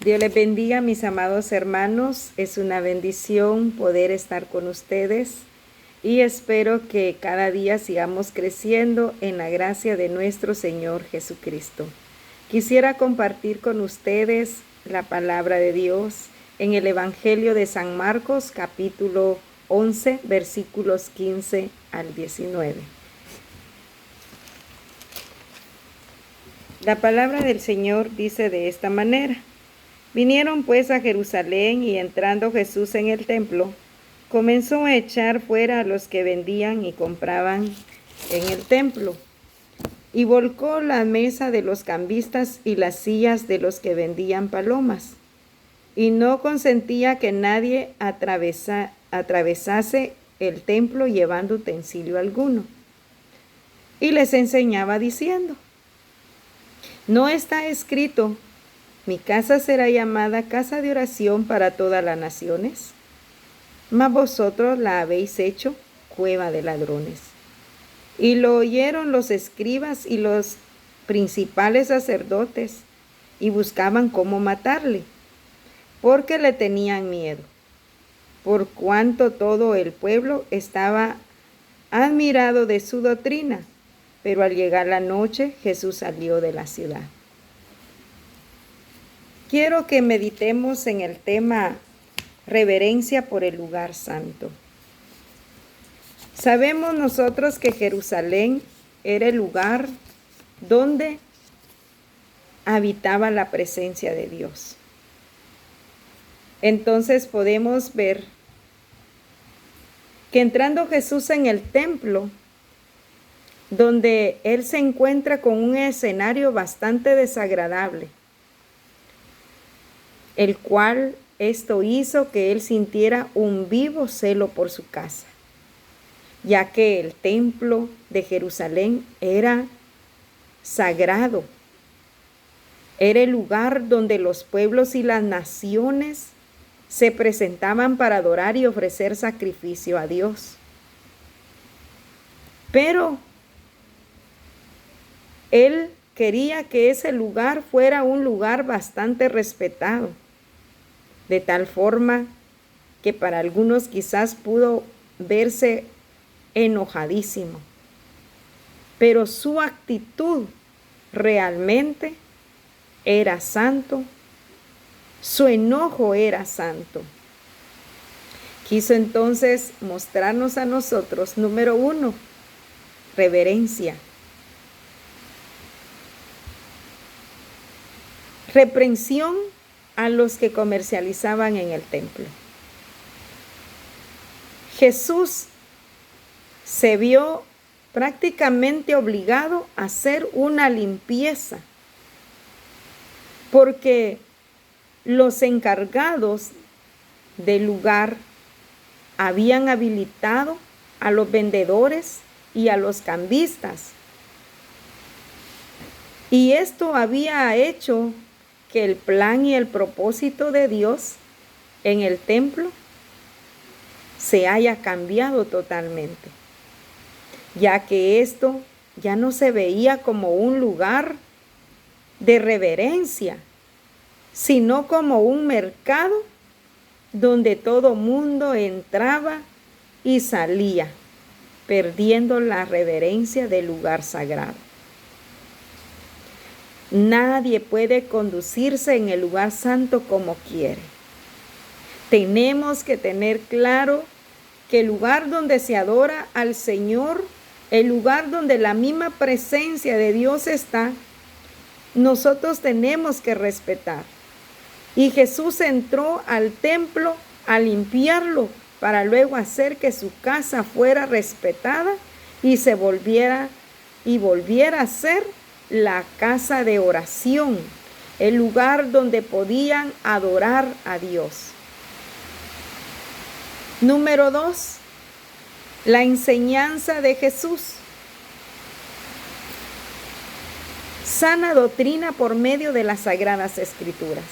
Dios les bendiga, mis amados hermanos. Es una bendición poder estar con ustedes y espero que cada día sigamos creciendo en la gracia de nuestro Señor Jesucristo. Quisiera compartir con ustedes la palabra de Dios en el Evangelio de San Marcos, capítulo 11, versículos 15 al 19. La palabra del Señor dice de esta manera: Vinieron pues a Jerusalén, y entrando Jesús en el templo, comenzó a echar fuera a los que vendían y compraban en el templo, y volcó la mesa de los cambistas y las sillas de los que vendían palomas, y no consentía que nadie atravesase el templo llevando utensilio alguno. Y les enseñaba diciendo: ¿No está escrito: mi casa será llamada casa de oración para todas las naciones? Mas vosotros la habéis hecho cueva de ladrones. Y lo oyeron los escribas y los principales sacerdotes, y buscaban cómo matarle, porque le tenían miedo, por cuanto todo el pueblo estaba admirado de su doctrina. Pero al llegar la noche, Jesús salió de la ciudad. Quiero que meditemos en el tema reverencia por el lugar santo. Sabemos nosotros que Jerusalén era el lugar donde habitaba la presencia de Dios. Entonces podemos ver que entrando Jesús en el templo, donde Él se encuentra con un escenario bastante desagradable, el cual esto hizo que Él sintiera un vivo celo por su casa, ya que el templo de Jerusalén era sagrado, era el lugar donde los pueblos y las naciones se presentaban para adorar y ofrecer sacrificio a Dios. Pero Él quería que ese lugar fuera un lugar bastante respetado, de tal forma que para algunos quizás pudo verse enojadísimo, pero su actitud realmente era santo, su enojo era santo. Quiso entonces mostrarnos a nosotros, número 1, reverencia. Reprensión a los que comercializaban en el templo. Jesús se vio prácticamente obligado a hacer una limpieza, porque los encargados del lugar habían habilitado a los vendedores y a los cambistas. Y esto había hecho que el plan y el propósito de Dios en el templo se haya cambiado totalmente, ya que esto ya no se veía como un lugar de reverencia, sino como un mercado donde todo mundo entraba y salía, perdiendo la reverencia del lugar sagrado. Nadie puede conducirse en el lugar santo como quiere. Tenemos que tener claro que el lugar donde se adora al Señor, el lugar donde la misma presencia de Dios está, nosotros tenemos que respetar. Y Jesús entró al templo a limpiarlo para luego hacer que su casa fuera respetada y volviera a ser la casa de oración, el lugar donde podían adorar a Dios. Número 2, la enseñanza de Jesús. Sana doctrina por medio de las Sagradas Escrituras.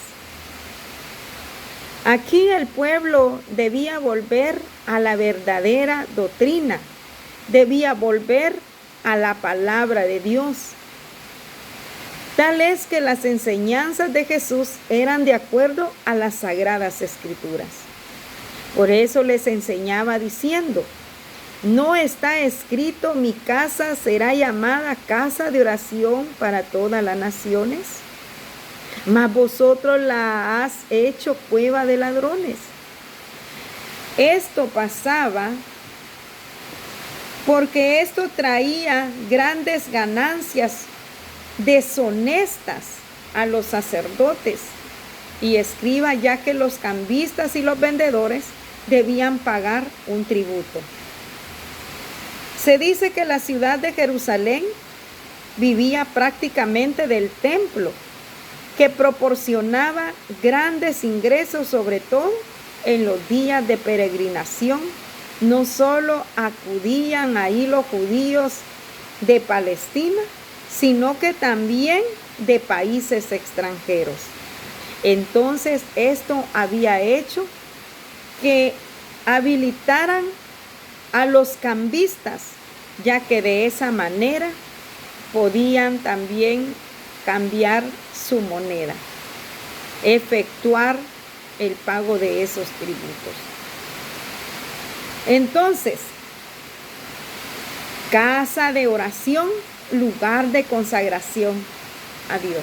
Aquí el pueblo debía volver a la verdadera doctrina, debía volver a la palabra de Dios. Tal es que las enseñanzas de Jesús eran de acuerdo a las sagradas escrituras. Por eso les enseñaba diciendo: ¿no está escrito, mi casa será llamada casa de oración para todas las naciones? Mas vosotros la has hecho cueva de ladrones. Esto pasaba porque esto traía grandes ganancias deshonestas a los sacerdotes y escribas, ya que los cambistas y los vendedores debían pagar un tributo. Se dice que la ciudad de Jerusalén vivía prácticamente del templo, que proporcionaba grandes ingresos, sobre todo en los días de peregrinación. No solo acudían ahí los judíos de Palestina, sino que también de países extranjeros. Entonces, esto había hecho que habilitaran a los cambistas, ya que de esa manera podían también cambiar su moneda, efectuar el pago de esos tributos. Entonces, casa de oración, lugar de consagración a Dios.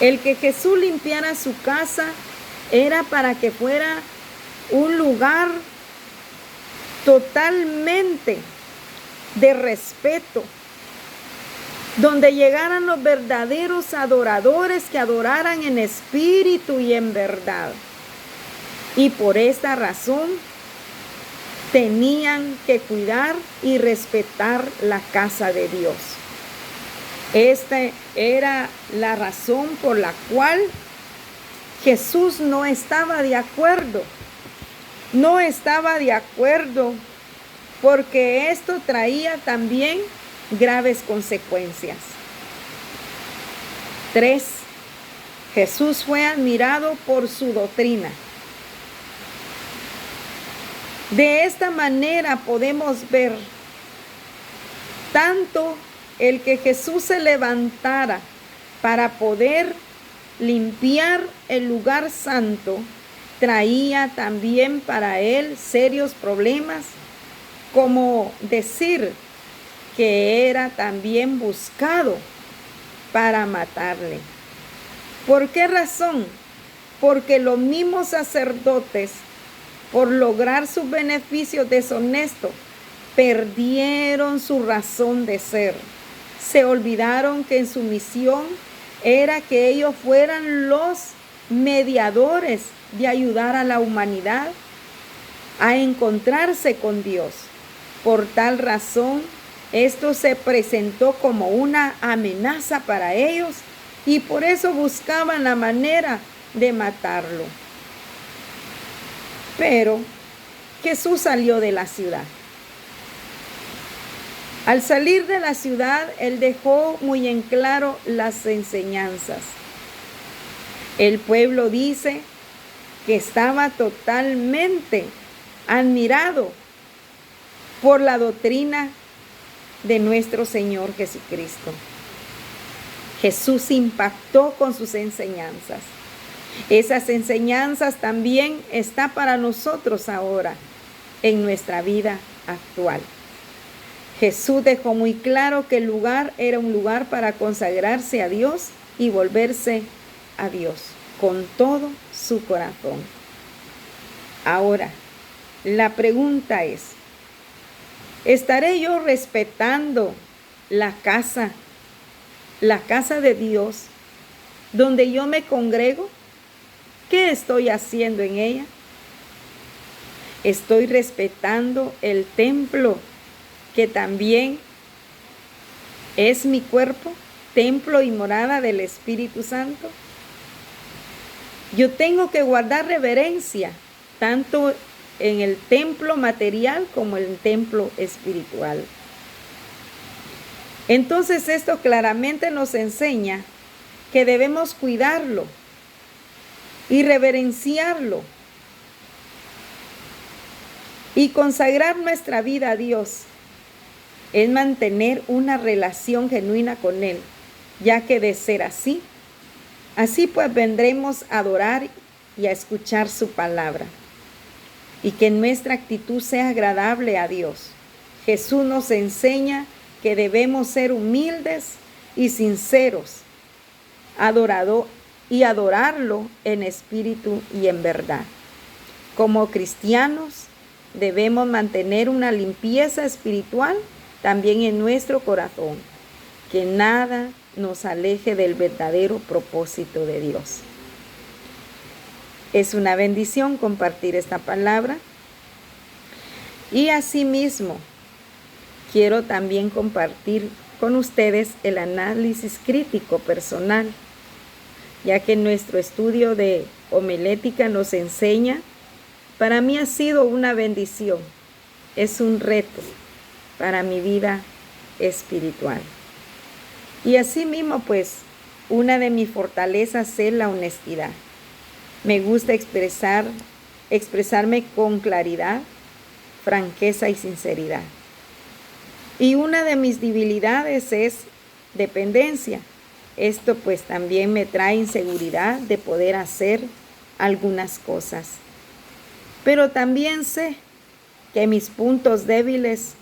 El que Jesús limpiara su casa era para que fuera un lugar totalmente de respeto, donde llegaran los verdaderos adoradores que adoraran en espíritu y en verdad. Y por esta razón tenían que cuidar y respetar la casa de Dios. Esta era la razón por la cual Jesús no estaba de acuerdo. No estaba de acuerdo porque esto traía también graves consecuencias. 3. Jesús fue admirado por su doctrina. De esta manera podemos ver tanto el que Jesús se levantara para poder limpiar el lugar santo, traía también para él serios problemas, como decir que era también buscado para matarle. ¿Por qué razón? Porque los mismos sacerdotes, por lograr sus beneficios deshonestos, perdieron su razón de ser. Se olvidaron que en su misión era que ellos fueran los mediadores de ayudar a la humanidad a encontrarse con Dios. Por tal razón, esto se presentó como una amenaza para ellos y por eso buscaban la manera de matarlo. Pero Jesús salió de la ciudad. Al salir de la ciudad, él dejó muy en claro las enseñanzas. El pueblo dice que estaba totalmente admirado por la doctrina de nuestro Señor Jesucristo. Jesús impactó con sus enseñanzas. Esas enseñanzas también están para nosotros ahora en nuestra vida actual. Jesús dejó muy claro que el lugar era un lugar para consagrarse a Dios y volverse a Dios con todo su corazón. Ahora, la pregunta es, ¿estaré yo respetando la casa de Dios donde yo me congrego? ¿Qué estoy haciendo en ella? ¿Estoy respetando el templo que también es mi cuerpo, templo y morada del Espíritu Santo? Yo tengo que guardar reverencia tanto en el templo material como en el templo espiritual. Entonces esto claramente nos enseña que debemos cuidarlo y reverenciarlo y consagrar nuestra vida a Dios. Es mantener una relación genuina con Él, ya que de ser así, pues vendremos a adorar y a escuchar su palabra, y que nuestra actitud sea agradable a Dios. Jesús nos enseña que debemos ser humildes y sinceros, adorarlo en espíritu y en verdad. Como cristianos, debemos mantener una limpieza espiritual también en nuestro corazón, que nada nos aleje del verdadero propósito de Dios. Es una bendición compartir esta palabra, y asimismo quiero también compartir con ustedes el análisis crítico personal, ya que nuestro estudio de homilética nos enseña. Para mí ha sido una bendición, es un reto para mi vida espiritual. Y asimismo, pues, una de mis fortalezas es la honestidad. Me gusta expresarme con claridad, franqueza y sinceridad. Y una de mis debilidades es dependencia. Esto pues también me trae inseguridad de poder hacer algunas cosas. Pero también sé que mis puntos débiles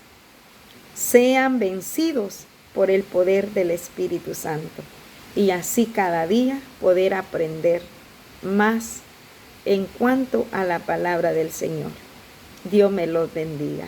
sean vencidos por el poder del Espíritu Santo, y así cada día poder aprender más en cuanto a la palabra del Señor. Dios me los bendiga.